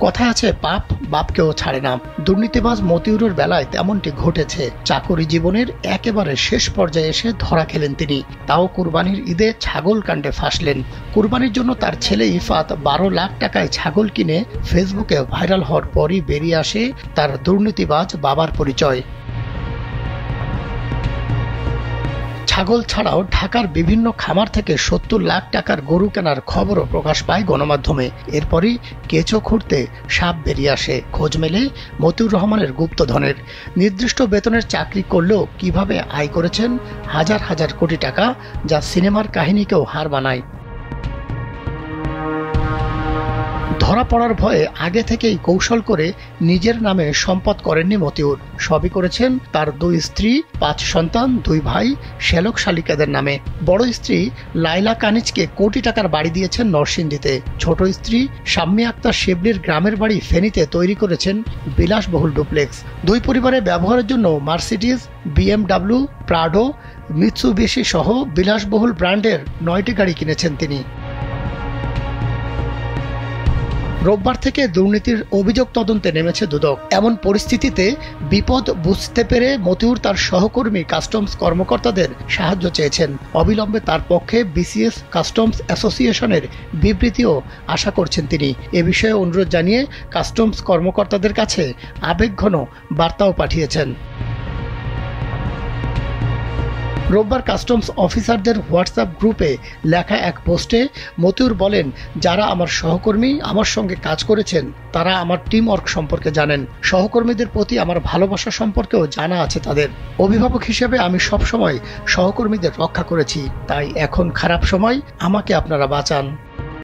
কথায় আছে পাপ বাপকেও ছাড়ে না। দুর্নীতিবাজ মতিউরের বেলায় তেমনটি ঘটেছে। চাকরি জীবনের একেবারে শেষ পর্যায়ে এসে ধরা খেলেন তিনি, তাও কুরবানির ঈদে ছাগল কাণ্ডে ফাঁসলেন। কুরবানির জন্য তার ছেলে ইফাত 12 লাখ টাকায় ছাগল কিনে ফেসবুকে ভাইরাল হওয়ার পরই বেরিয়ে আসে তার দুর্নীতিবাজ বাবার পরিচয়। ছাগল ছাড়াও ঢাকার বিভিন্ন খামার থেকে 70 লাখ টাকার গরু কেনার খবরও প্রকাশ পায় গণমাধ্যমে। এরপরই কেঁচো খুঁড়তে সাপ বেরিয়ে আসে। খোঁজ মেলে মতিউর রহমানের গুপ্তধনের। নির্দিষ্ট বেতনের চাকরি করলেও কিভাবে আয় করেছেন হাজার হাজার কোটি টাকা, যা সিনেমার কাহিনীকেও হার মানায়। ধরা পড়ার ভয়ে আগে থেকেই কৌশল করে নিজের নামে সম্পদ করেননি মতিউর। সবই করেছেন তার 2 স্ত্রী, 5 সন্তান, 2 ভাই শ্যালক শালিকাদের নামে। বড় স্ত্রী লাইলা কানিজকে কোটি টাকার বাড়ি দিয়েছেন নরসিংদীতে। ছোট স্ত্রী শাম্মী আক্তার শিবলির গ্রামের বাড়ি ফেনীতে তৈরি করেছেন বিলাসবহুল ডুপ্লেক্স। 2 পরিবারে ব্যবহারের জন্য মার্সিডিজ, BMW, প্রাডো, মিৎসুবিশি সহ বিলাসবহুল ব্র্যান্ডের 9টি গাড়ি কিনেছেন তিনি। রোববার থেকে দুর্নীতির অভিযোগ তদন্তে নেমেছে দুদক। এমন পরিস্থিতিতে বিপদ বুঝতে পেরে মতিউর তার সহকর্মী কাস্টমস কর্মকর্তাদের সাহায্য চেয়েছেন। অবিলম্বে তার পক্ষে BCS কাস্টমস অ্যাসোসিয়েশনের বিবৃতিও আশা করছেন তিনি। এ বিষয়ে অনুরোধ জানিয়ে কাস্টমস কর্মকর্তাদের কাছে আবেগঘন বার্তাও পাঠিয়েছেন। রোববার কাস্টমস অফিসারদের হোয়াটসঅ্যাপ গ্রুপে লেখা এক পোস্টে মতিউর বলেন, যারা আমার সহকর্মী আমার সঙ্গে কাজ করেছেন তারা আমার টিম ওয়ার্ক সম্পর্কে জানেন। সহকর্মীদের প্রতি আমার ভালোবাসা সম্পর্কেও জানা আছে তাদের। অভিভাবক হিসেবে আমি সবসময় সহকর্মীদের রক্ষা করেছি, তাই এখন খারাপ সময় আমাকে আপনারা বাঁচান।